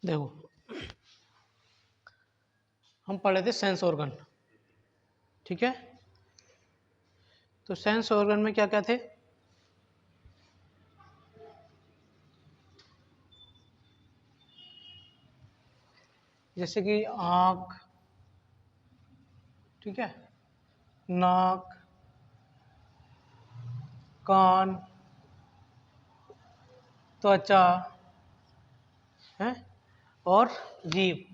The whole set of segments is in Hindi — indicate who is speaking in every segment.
Speaker 1: देखो हम पढ़े थे सेंस ऑर्गन, ठीक है। तो सेंस ऑर्गन में क्या क्या थे? जैसे कि आँख, ठीक है, नाक, कान, त्वचा है और जीभ,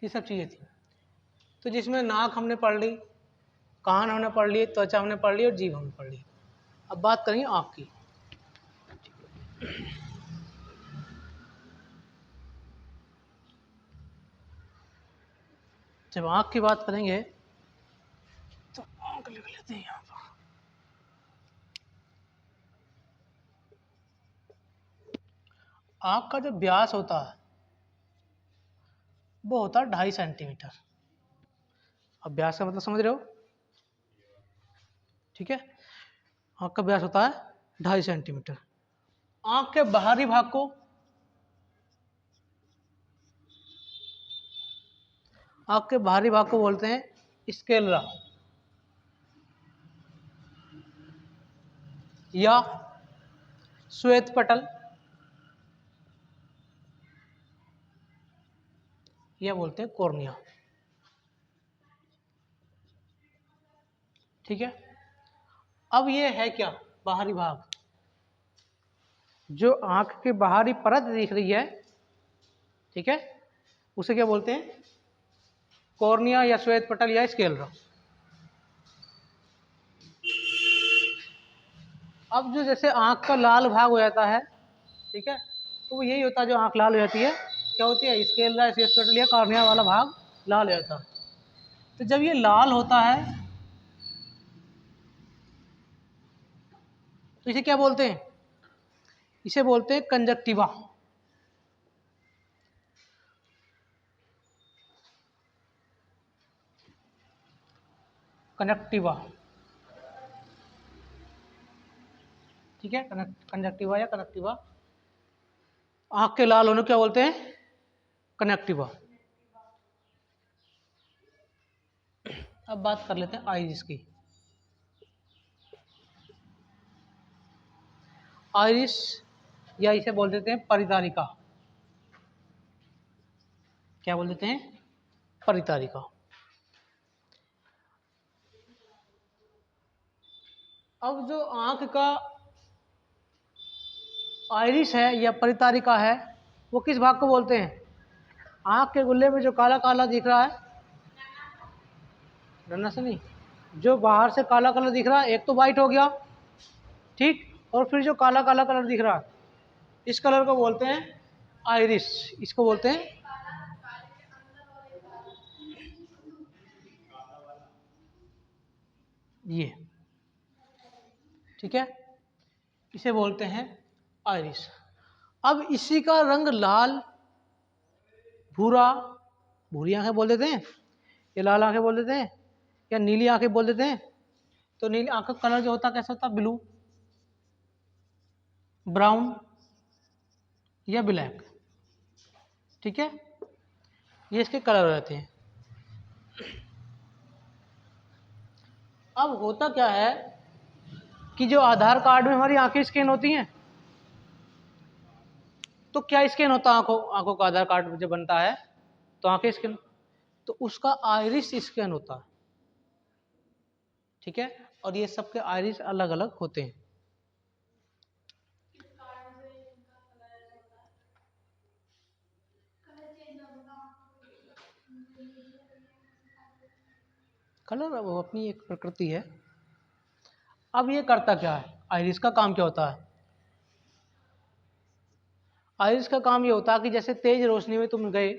Speaker 1: ये सब चीज़ें थी। तो जिसमें नाक हमने पढ़ ली, कान हमने पढ़ लिए, त्वचा हमने पढ़ ली और जीभ हमने पढ़ ली। अब बात करेंगे आँख की। जब आँख की बात करेंगे तो आँख लिख लेते हैं यहाँ पर। आँख का जो व्यास होता है वो होता है 2.5 सेंटीमीटर। अब व्यास का मतलब समझ रहे हो, ठीक है। आँख का व्यास होता है 2.5 सेंटीमीटर। आँख के बाहरी भाग को, आँख के बाहरी भाग को बोलते हैं स्क्लेरा या श्वेत पटल, या बोलते हैं कॉर्निया, ठीक है। अब ये है क्या? बाहरी भाग। जो आंख की बाहरी परत दिख रही है, ठीक है, उसे क्या बोलते हैं? कॉर्निया या श्वेत पटल या स्क्लेरा। अब जो जैसे आंख का लाल भाग हो जाता है, ठीक है, तो वो यही होता है जो आंख लाल हो जाती है, क्या होती है? स्क्लेरा, श्वेत पटल या कॉर्निया वाला भाग लाल हो जाता है। तो जब ये लाल होता है तो इसे क्या बोलते हैं? इसे बोलते हैं कंजक्टिवा। कनेक्टिवा, ठीक है, कंजक्टिवा या कनेक्टिवा। आंख के लाल होने को क्या बोलते हैं? कनेक्टिवा। अब बात कर लेते हैं आइरिस की। आइरिस या इसे बोल देते हैं परितारिका। क्या बोल देते हैं? परितारिका। अब जो आंख का आइरिस है या परितारिका है, वो किस भाग को बोलते हैं? आंख के गुल्ले में जो काला काला दिख रहा है, डरना से नहीं, जो बाहर से काला कलर दिख रहा है, एक तो वाइट हो गया, ठीक, और फिर जो काला काला कलर दिख रहा है, इस कलर को बोलते हैं आइरिस। इसको बोलते हैं, ये, ठीक है, इसे बोलते हैं आइरिस। अब इसी का रंग लाल, भूरा, भूरी आंखें बोल देते हैं, या लाल आंखें बोल देते हैं, या नीली आंखें बोल देते हैं। तो नीली आंख का कलर जो होता है कैसा होता है? ब्लू, ब्राउन या ब्लैक, ठीक है, ये इसके कलर हो जाते हैं। अब होता क्या है कि जो आधार कार्ड में हमारी आंखें स्कैन होती हैं, तो क्या स्कैन होता है? आंखों का आधार कार्ड जब बनता है तो आंखें स्कैन, तो उसका आइरिस स्कैन होता है, ठीक है, और ये सबके आइरिस अलग अलग होते हैं। कलर वो अपनी एक प्रकृति है। अब ये करता क्या है? आइरिस का काम क्या होता है? आइरिस का काम ये होता है कि जैसे तेज रोशनी में तुम गए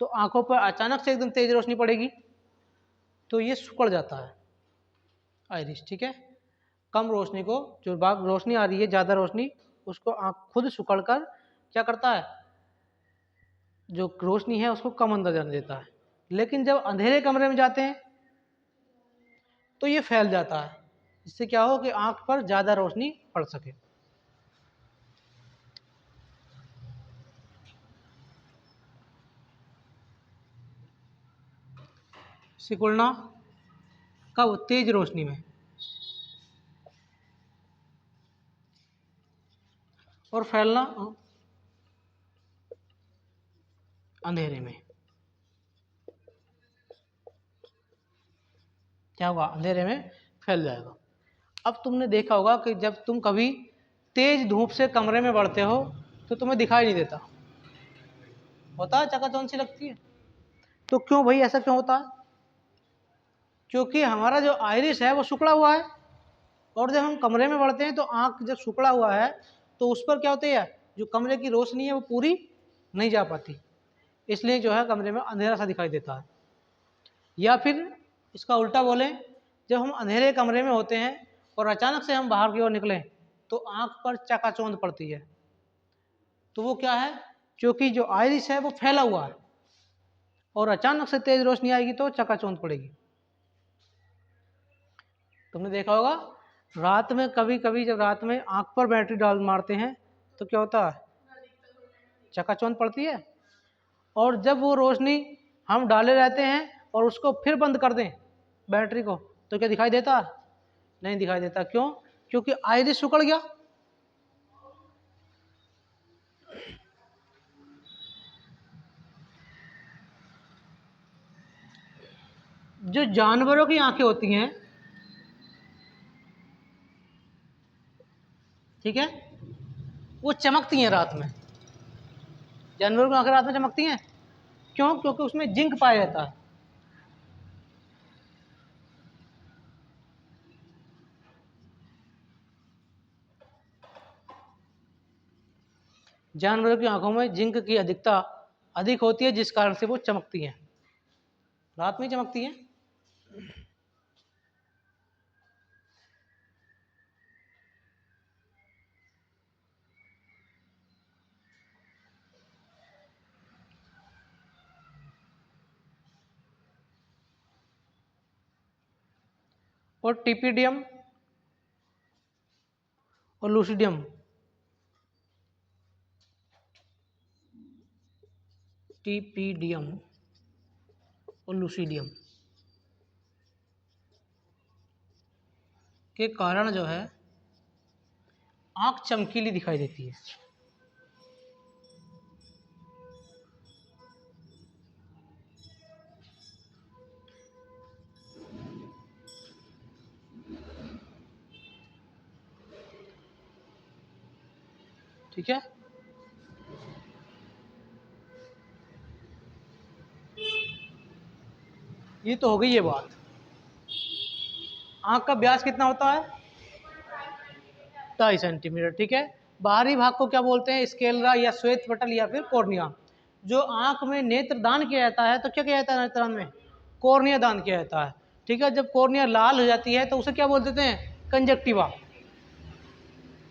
Speaker 1: तो आंखों पर अचानक से एकदम तेज रोशनी पड़ेगी तो ये सिकुड़ जाता है आइरिस, ठीक है। कम रोशनी को, जो बाग रोशनी आ रही है ज़्यादा रोशनी, उसको आँख खुद सिकुड़ कर क्या करता है? जो रोशनी है उसको कम अंदर जाने देता है। लेकिन जब अंधेरे कमरे में जाते हैं तो ये फैल जाता है, जिससे क्या हो कि आँख पर ज़्यादा रोशनी पड़ सके। सिकुड़ना कब? तेज रोशनी में। और फैलना अंधेरे में। क्या होगा? अंधेरे में फैल जाएगा। अब तुमने देखा होगा कि जब तुम कभी तेज धूप से कमरे में बढ़ते हो तो तुम्हें दिखाई नहीं देता, होता है, चकाचौंध सी लगती है। तो क्यों भाई, ऐसा क्यों होता है? क्योंकि हमारा जो आइरिस है वो सिकुड़ा हुआ है, और जब हम कमरे में बढ़ते हैं तो आंख जब सिकुड़ा हुआ है तो उस पर क्या होती है, जो कमरे की रोशनी है वो पूरी नहीं जा पाती, इसलिए जो है कमरे में अंधेरा सा दिखाई देता है। या फिर इसका उल्टा बोलें, जब हम अंधेरे कमरे में होते हैं और अचानक से हम बाहर की ओर निकलें तो आंख पर चकाचौंध पड़ती है। तो वो क्या है? क्योंकि जो आइरिस है वो फैला हुआ है और अचानक से तेज रोशनी आएगी तो चकाचौंध पड़ेगी। तुमने देखा होगा रात में, कभी कभी जब रात में आंख पर बैटरी डाल मारते हैं तो क्या होता है? चकाचौंध पड़ती है। और जब वो रोशनी हम डाले रहते हैं और उसको फिर बंद कर दें बैटरी को, तो क्या दिखाई देता? नहीं दिखाई देता। क्यों? क्योंकि आइरिस सिकुड़ गया। जो जानवरों की आंखें होती हैं, ठीक है, वो चमकती हैं रात में। जानवरों की आंखें रात में चमकती हैं। क्यों? क्योंकि उसमें जिंक पाया जाता है। जानवरों की आंखों में जिंक की अधिकता अधिक होती है, जिस कारण से वो चमकती हैं, रात में चमकती हैं। और टिपिडियम और लूसिडियम, टिपिडियम और लूसिडियम के कारण जो है आंख चमकीली दिखाई देती है। ठीक है, ये तो हो गई ये बात। आंख का व्यास कितना होता है? 2.5 सेंटीमीटर। ठीक है, बाहरी भाग को क्या बोलते हैं? स्केलरा या श्वेत पटल या फिर कॉर्निया। जो आंख में नेत्र दान किया जाता है तो क्या किया जाता है नेत्रदान में? कॉर्निया दान किया जाता है। ठीक है, जब कॉर्निया लाल हो जाती है तो उसे क्या बोल देते हैं? कंजक्टिवा।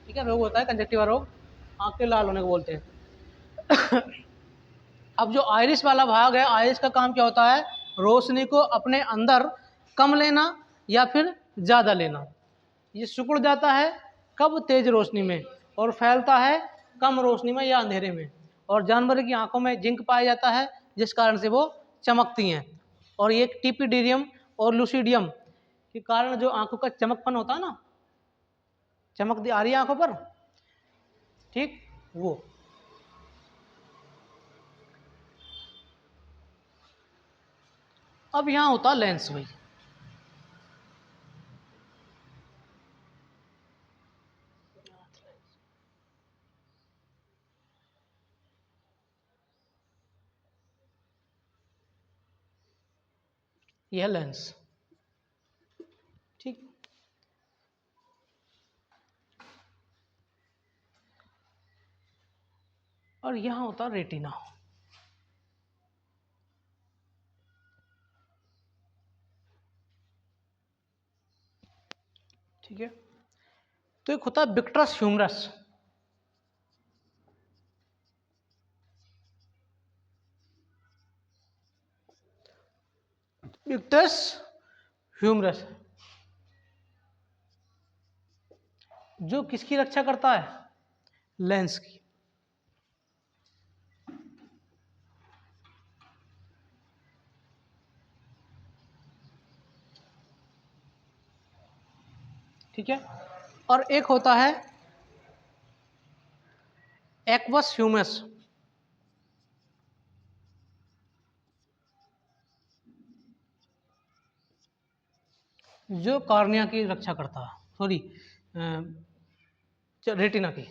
Speaker 1: ठीक है, रोग होता है कंजक्टिवा रोग, आंख के लाल होने को बोलते हैं। अब जो आइरिस वाला भाग है, आइरिस का काम क्या होता है? रोशनी को अपने अंदर कम लेना या फिर ज़्यादा लेना। ये सिकुड़ जाता है कब? तेज रोशनी में, और फैलता है कम रोशनी में या अंधेरे में। और जानवर की आंखों में जिंक पाया जाता है, जिस कारण से वो चमकती हैं। और ये टिपिडीरियम और लूसिडियम के कारण जो आंखों का चमकपन होता है ना, चमक आ रही है आंखों पर, ठीक, वो। अब यहाँ होता लेंस भाई। यह लेंस, ठीक। और यहाँ होता रेटिना। ठीक है, तो एक होता है विक्ट्रस ह्यूमरस। विक्ट्रस ह्यूमरस जो किसकी रक्षा करता है? लेंस की। ठीक है। और एक होता है एक्वस ह्यूमस, जो कॉर्निया की रक्षा करता है, सॉरी रेटिना की।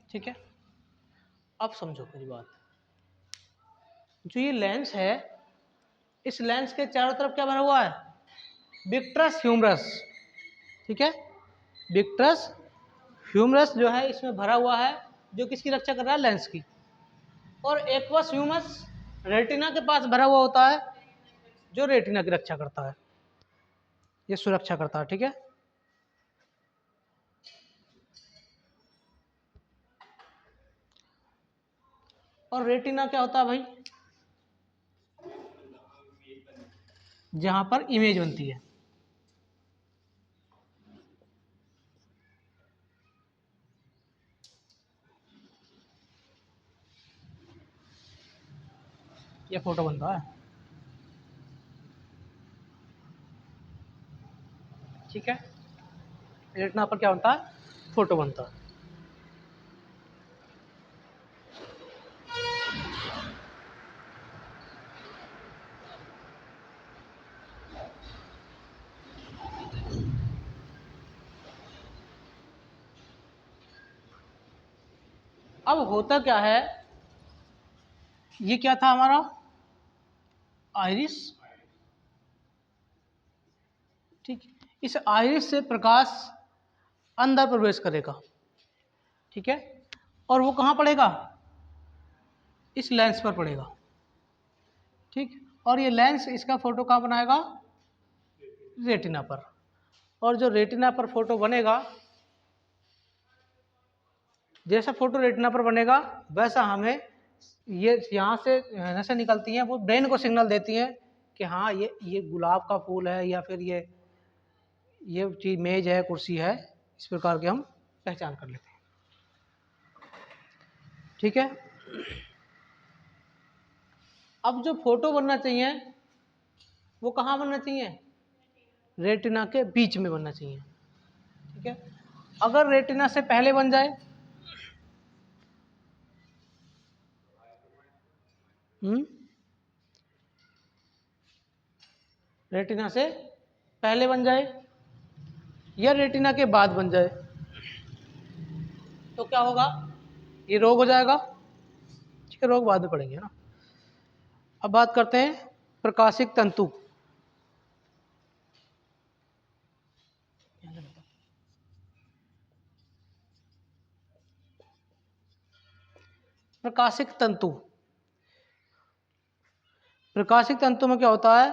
Speaker 1: ठीक है, अब समझो मेरी बात। जो ये लेंस है, इस लेंस के चारों तरफ क्या भरा हुआ है? Vitreous humour. ठीक है, विट्रस ह्यूमरस जो है इसमें भरा हुआ है, जो किसकी रक्षा कर रहा है? लेंस की। और एक्वस ह्यूमस रेटिना के पास भरा हुआ होता है, जो रेटिना की रक्षा करता है, ये सुरक्षा करता है। ठीक है, और रेटिना क्या होता है भाई? जहां पर इमेज बनती है। ये फोटो बनता है। ठीक है, रेटिना पर क्या बनता है? फोटो बनता है। अब होता क्या है, ये क्या था हमारा? आइरिस। ठीक, इस आइरिस से प्रकाश अंदर प्रवेश करेगा। ठीक है, और वो कहाँ पड़ेगा? इस लेंस पर पड़ेगा। ठीक, और ये लेंस इसका फोटो कहाँ बनाएगा? रेटिना पर। और जो रेटिना पर फोटो बनेगा, जैसा फोटो रेटिना पर बनेगा वैसा हमें ये यहाँ से नसें निकलती हैं, वो ब्रेन को सिग्नल देती हैं कि हाँ ये गुलाब का फूल है, या फिर ये चीज मेज है, कुर्सी है। इस प्रकार के हम पहचान कर लेते हैं। ठीक है, अब जो फोटो बनना चाहिए वो कहाँ बनना चाहिए? रेटिना के बीच में बनना चाहिए। ठीक है, अगर रेटिना से पहले बन जाए, रेटिना से पहले बन जाए या रेटिना के बाद बन जाए, तो क्या होगा? ये रोग हो जाएगा। ठीक है, रोग बाद में पड़ेंगे ना। अब बात करते हैं प्रकाशिक तंतु। प्रकाशिक तंतु, प्रकाशिक तंतु में क्या होता है?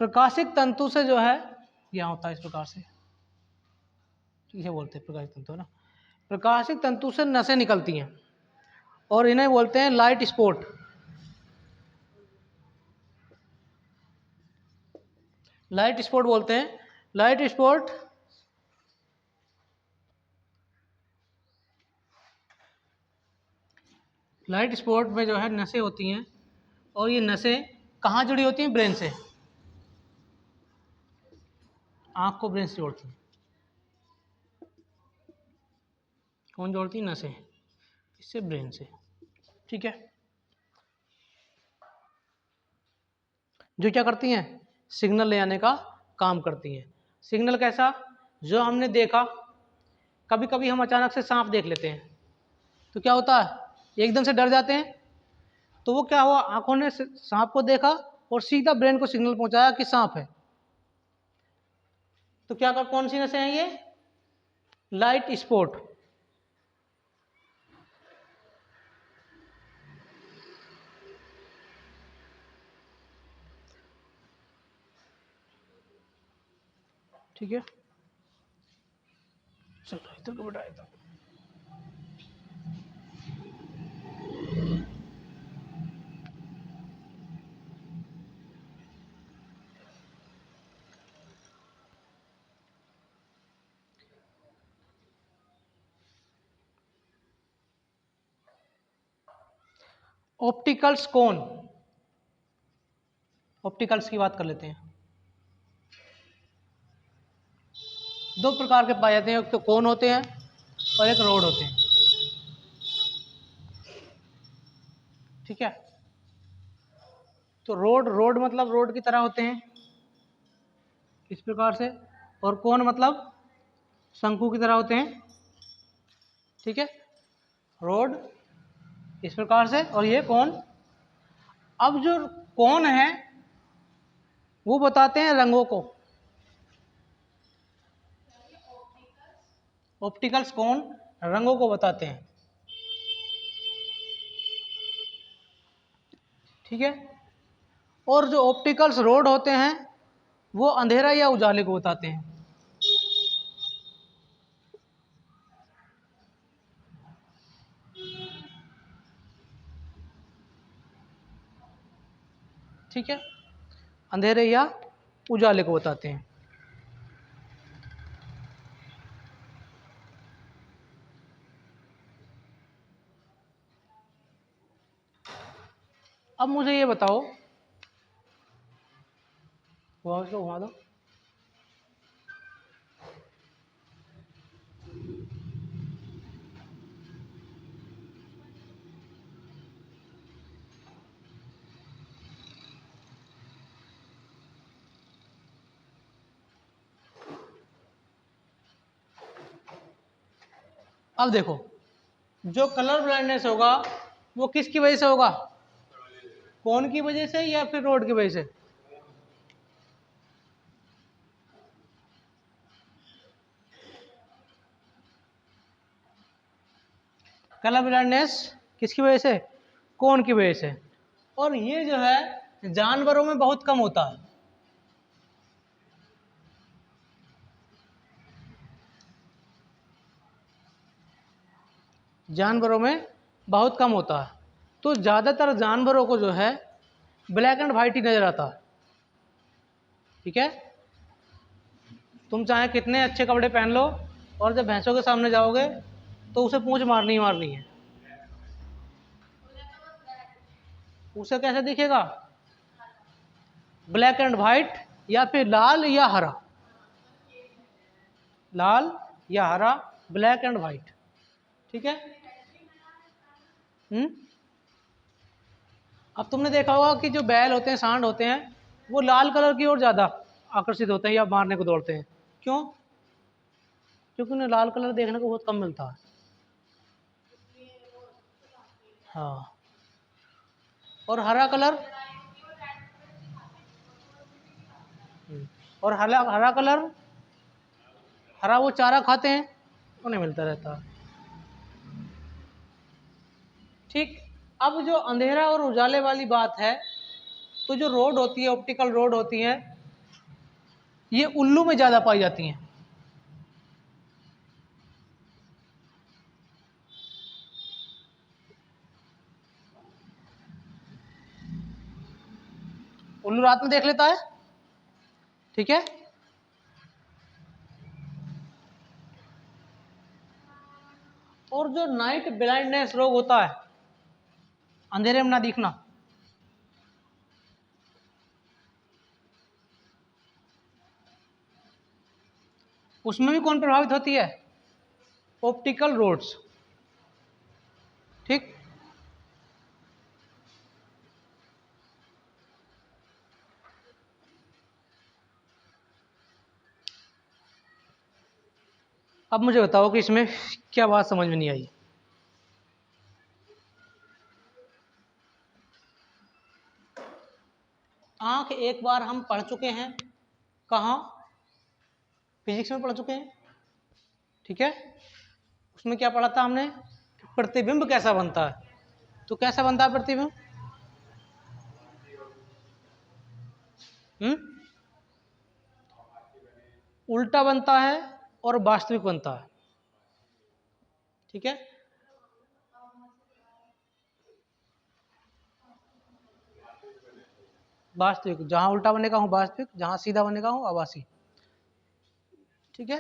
Speaker 1: प्रकाशिक तंतु से जो है यहाँ होता है इस प्रकार से, इसे बोलते हैं प्रकाशिक तंतु, है ना। प्रकाशिक तंतु से नसें निकलती हैं और इन्हें बोलते हैं लाइट स्पॉट। लाइट स्पॉट बोलते हैं। लाइट स्पॉट लाइट स्पॉट में जो है नसें होती हैं, और ये नसें कहाँ जुड़ी होती हैं? ब्रेन से। आँख को ब्रेन से जोड़ती हैं। कौन जोड़ती है? नसें, इससे ब्रेन से। ठीक है, जो क्या करती हैं? सिग्नल ले आने का काम करती हैं। सिग्नल कैसा? जो हमने देखा, कभी कभी हम अचानक से सांप देख लेते हैं, तो क्या होता है? एकदम से डर जाते हैं। तो वो क्या हुआ? आंखों ने सांप को देखा और सीधा ब्रेन को सिग्नल पहुंचाया कि सांप है। तो क्या कर, कौन सी नसें हैं ये? Light spot. ठीक है, चलो इधर को बैठाया था। ऑप्टिकल्स कोन, ऑप्टिकल्स की बात कर लेते हैं। दो प्रकार के पाए जाते हैं, एक तो कोन होते हैं और एक रोड होते हैं। ठीक है, तो रोड, रोड मतलब रोड की तरह होते हैं इस प्रकार से, और कोन मतलब शंकु की तरह होते हैं। ठीक है, रोड इस प्रकार से और ये कोन। अब जो कोन है वो बताते हैं रंगों को। ऑप्टिकल्स कोन रंगों को बताते हैं। ठीक है, और जो ऑप्टिकल्स रोड होते हैं वो अंधेरा या उजाले को बताते हैं। ठीक है, अंधेरे या उजाले को बताते हैं। अब मुझे ये बताओ, इसको घुमा दो। अब देखो, जो कलर ब्लाइंडनेस होगा वो किसकी वजह से होगा? कोन की वजह से या फिर रोड की वजह से? कलर ब्लाइंडनेस किसकी वजह से? कोन की वजह से। और ये जो है जानवरों में बहुत कम होता है। जानवरों में बहुत कम होता है, तो ज़्यादातर जानवरों को जो है ब्लैक एंड वाइट ही नज़र आता है। ठीक है, तुम चाहे कितने अच्छे कपड़े पहन लो और जब भैंसों के सामने जाओगे तो उसे पूंछ मारनी ही मारनी है। उसे कैसे दिखेगा? ब्लैक एंड वाइट या फिर लाल या हरा, लाल या हरा, ब्लैक एंड वाइट। ठीक है। अब तुमने देखा होगा कि जो बैल होते हैं, सांड होते हैं, वो लाल कलर की ओर ज़्यादा आकर्षित होते हैं या मारने को दौड़ते हैं। क्यों? क्योंकि उन्हें लाल कलर देखने को बहुत कम मिलता है। हाँ, और हरा कलर, और हरा हरा कलर, हरा वो चारा खाते हैं, उन्हें मिलता रहता है। ठीक। अब जो अंधेरा और उजाले वाली बात है, तो जो रोड होती है, ऑप्टिकल रोड होती है, ये उल्लू में ज़्यादा पाई जाती हैं। उल्लू रात में देख लेता है। ठीक है, और जो नाइट ब्लाइंडनेस रोग होता है, अंधेरे में ना दिखना, उसमें भी कौन प्रभावित होती है? Optical rods. ठीक। अब मुझे बताओ कि इसमें क्या बात समझ में नहीं आई। आंख एक बार हम पढ़ चुके हैं, कहाँ? फिजिक्स में पढ़ चुके हैं। ठीक है, उसमें क्या पढ़ा था हमने? प्रतिबिंब कैसा बनता है। तो कैसा बनता है प्रतिबिंब? उल्टा बनता है और वास्तविक बनता है। ठीक है, वास्तविक, जहां उल्टा बनेगा हूं वास्तविक, जहां सीधा बनेगा हूं आभासी। ठीक है,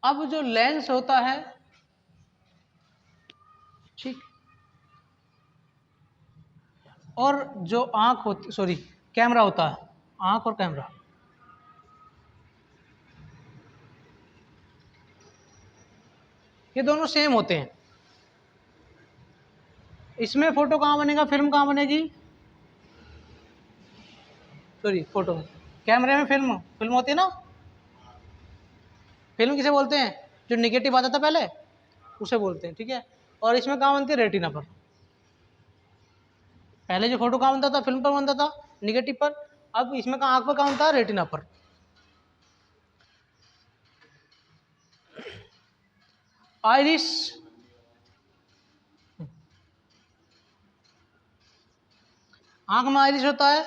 Speaker 1: अब जो लेंस होता है, ठीक, और जो आँख होती, सॉरी, कैमरा होता है, आँख और कैमरा, ये दोनों सेम होते हैं। इसमें फोटो कहाँ बनेगा, फिल्म कहाँ बनेगी, सॉरी फोटो में, कैमरे में फिल्म फिल्म होती है ना। फिल्म किसे बोलते हैं, जो निगेटिव आता था पहले उसे बोलते हैं, ठीक है। और इसमें कहाँ बनती है, रेटिना पर। पहले जो फोटो कहाँ बनता था, फिल्म पर बनता था, निगेटिव पर। अब इसमें कहाँ, आँख पर कहाँ बनता है, रेटिना पर। आइरिस, आँख में आइरिस होता है,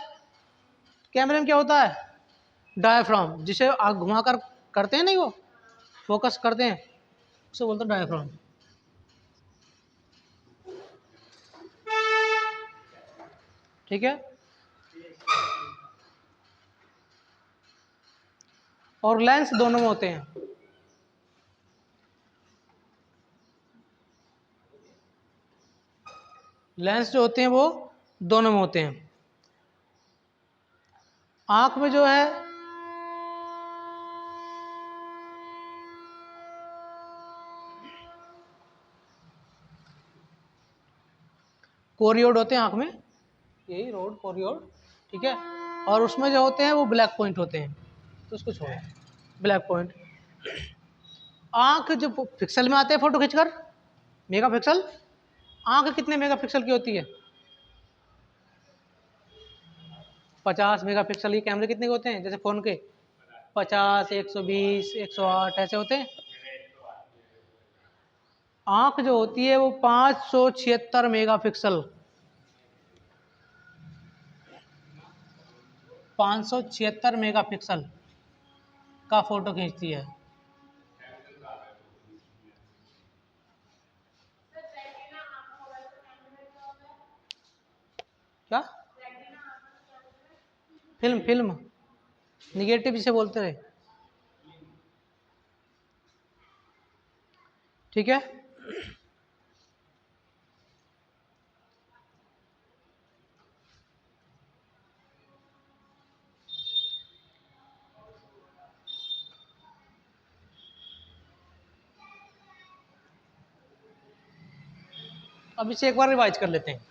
Speaker 1: कैमरे में क्या होता है, डायफ्राम, जिसे आँख घुमाकर करते हैं नहीं, वो फोकस करते हैं, उसे बोलते हैं डायफ्राम। ठीक है। और लेंस दोनों में होते हैं, लेंस जो होते हैं वो दोनों में होते हैं। आँख में जो है कोरियोड होते हैं, आँख में यही रोड कोरियोड, ठीक है। और उसमें जो होते हैं वो ब्लैक पॉइंट होते हैं, तो उसको छोड़ो, ब्लैक पॉइंट। आँख जो पिक्सल में आते हैं फोटो खींचकर, मेगा पिक्सल, आँख कितने मेगा पिक्सल की होती है, 50 मेगा पिक्सल। ये कैमरे कितने के होते हैं, जैसे फ़ोन के 50, 120, 108 ऐसे होते हैं। आँख जो होती है वो 576 मेगा पिक्सल, 576 मेगा पिक्सल का फोटो खींचती है। क्या, फिल्म फिल्म निगेटिव जिसे बोलते रहे, ठीक है। अब इसे एक बार रिवाइज कर लेते हैं।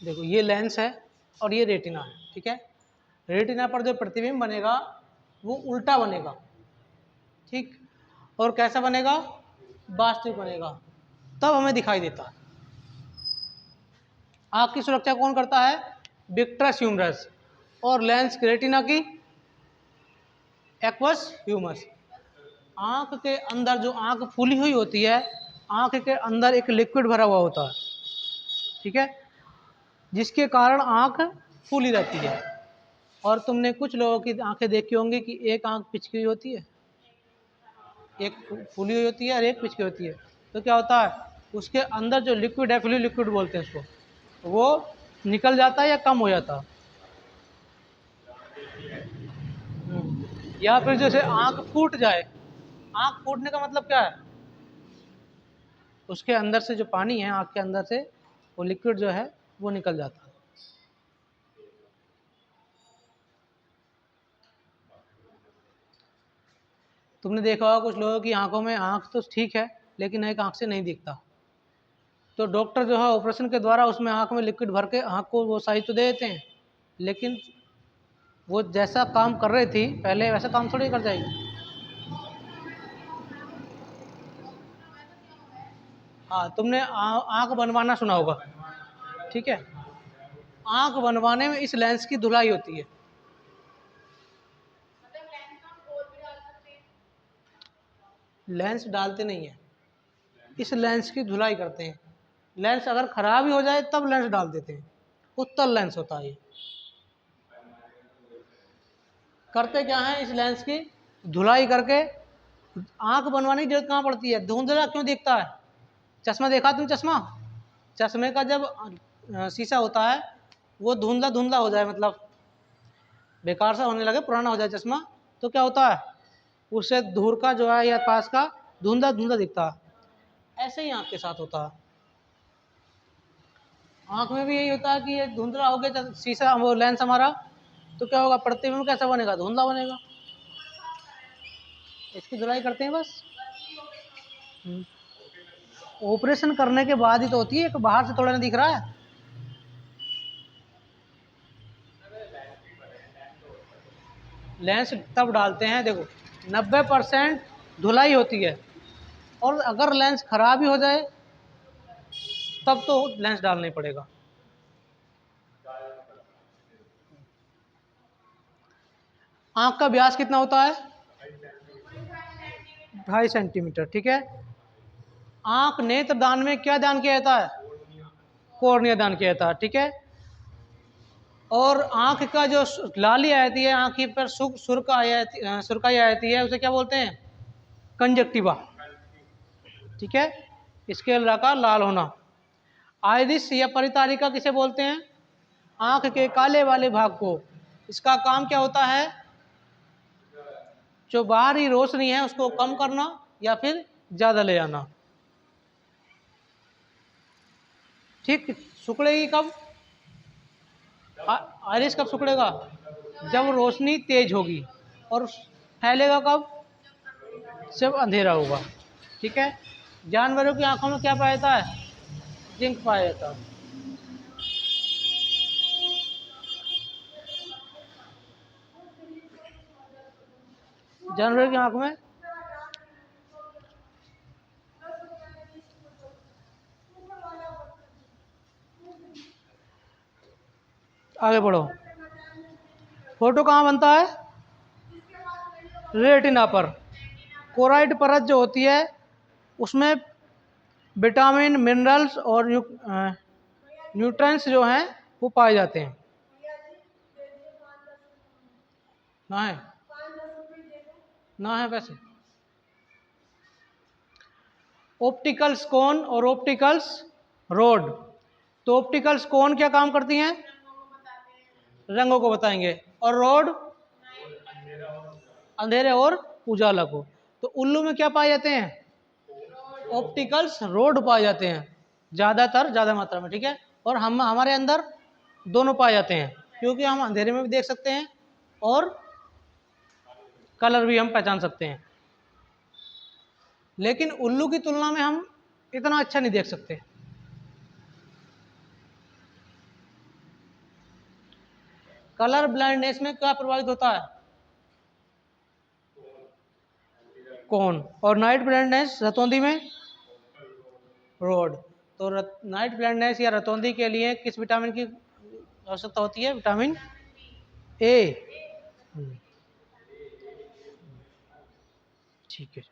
Speaker 1: देखो ये लेंस है और ये रेटिना है, ठीक है। रेटिना पर जो प्रतिबिंब बनेगा वो उल्टा बनेगा, ठीक। और कैसा बनेगा, वास्तविक बनेगा, तब हमें दिखाई देता है। आँख की सुरक्षा कौन करता है, विट्रस ह्यूमरस, और लेंस रेटिना की एक्वस ह्यूमस। आँख के अंदर जो आँख फूली हुई होती है, आँख के अंदर एक लिक्विड भरा हुआ होता है, ठीक है, जिसके कारण आँख फूली रहती है। और तुमने कुछ लोगों की आंखें देखी होंगी कि एक आँख पिचकी हुई होती है, एक फूली हुई होती है और एक पिचकी होती है। तो क्या होता है, उसके अंदर जो लिक्विड है, फ्लूइड लिक्विड बोलते हैं उसको, वो निकल जाता है या कम हो जाता है। या फिर जैसे आँख फूट जाए, आँख फूटने का मतलब क्या है, उसके अंदर से जो पानी है आँख के अंदर से, वो लिक्विड जो है वो निकल जाता है। तुमने देखा होगा कुछ लोगों की आंखों में, आँख तो ठीक है लेकिन एक आँख से नहीं दिखता, तो डॉक्टर जो है ऑपरेशन के द्वारा उसमें आँख में लिक्विड भर के आँख को वो साइज तो दे देते हैं, लेकिन वो जैसा काम कर रही थी पहले वैसा काम थोड़ी कर जाएगी। हाँ, तुमने आँख बनवाना सुना होगा, ठीक है। आँख बनवाने में इस लेंस की धुलाई होती है। लेंस डालते नहीं है, इस लेंस की धुलाई करते हैं। लेंस अगर खराब ही हो जाए तब लेंस डाल देते हैं, उत्तल लेंस होता है ये। करते क्या है, इस लेंस की धुलाई करके आँख बनवाने की जरूरत कहाँ पड़ती है, धुंधला क्यों दिखता है। चश्मा देखा तुम, चश्मा, चश्मे का जब शीशा होता है वो धुंधला धुंधला हो जाए, मतलब बेकार सा होने लगे, पुराना हो जाए चश्मा, तो क्या होता है, उससे दूर का जो है या पास का धुंधला धुंधला दिखता। ऐसे ही आँख के साथ होता है। आँख में भी यही होता है कि ये धुंधला हो गया शीशा, वो लेंस हमारा, तो क्या होगा, पढ़ते हुए कैसा बनेगा, धुंधला बनेगा। इसकी धुलाई करते हैं बस। ऑपरेशन करने के बाद ही तो होती है, एक बाहर से थोड़ा ना दिख रहा है। लेंस तब डालते हैं, देखो 90% धुलाई होती है, और अगर लेंस खराब ही हो जाए तब तो लेंस डालना ही पड़ेगा। आंख का व्यास कितना होता है, 2.5 सेंटीमीटर, ठीक है। आंख नेत्र दान में क्या दान किया जाता है, कॉर्निया दान किया जाता है, ठीक है। और आंख का जो लाली आ जाती है, आंख पर सुरकाई आ जाती है, उसे क्या बोलते हैं, कंजक्टिवा, ठीक है। इसके इलाका लाल होना। आइरिस या परितारिका किसे बोलते हैं, आंख के काले वाले भाग को। इसका काम क्या होता है, जो बाहरी रोशनी है उसको कम करना या फिर ज्यादा ले आना। ठीक, सुकड़ेगी कब, आइरिस कब सुकड़ेगा, जब रोशनी तेज होगी। और फैलेगा कब, जब अंधेरा होगा, ठीक है। जानवरों की आंखों में क्या पाया जाता है, जिंक पाया जाता है। जानवरों की आंख में आगे बढ़ो। फोटो कहाँ बनता है, रेटिना पर। कोराइड परत जो होती है उसमें विटामिन, मिनरल्स और न्यूट्रिएंट्स जो हैं वो पाए जाते हैं। ना है, ना है वैसे। ऑप्टिकल्स कोन और ऑप्टिकल्स रोड। तो ऑप्टिकल्स कोन क्या काम करती हैं, रंगों को बताएंगे, और रोड अंधेरे और उजाला को। तो उल्लू में क्या पाए जाते हैं, ऑप्टिकल्स रोड पाए जाते हैं, ज़्यादातर, ज़्यादा मात्रा में, ठीक है। और हम हमारे अंदर दोनों पाए जाते हैं, क्योंकि हम अंधेरे में भी देख सकते हैं और कलर भी हम पहचान सकते हैं। लेकिन उल्लू की तुलना में हम इतना अच्छा नहीं देख सकते। कलर ब्लाइंडनेस में क्या प्रभावित होता है, कौन। और नाइट ब्लाइंडनेस रतौंधी में, रोड। तो नाइट ब्लाइंडनेस या रतौंधी के लिए किस विटामिन की आवश्यकता होती है, विटामिन ए। ठीक है।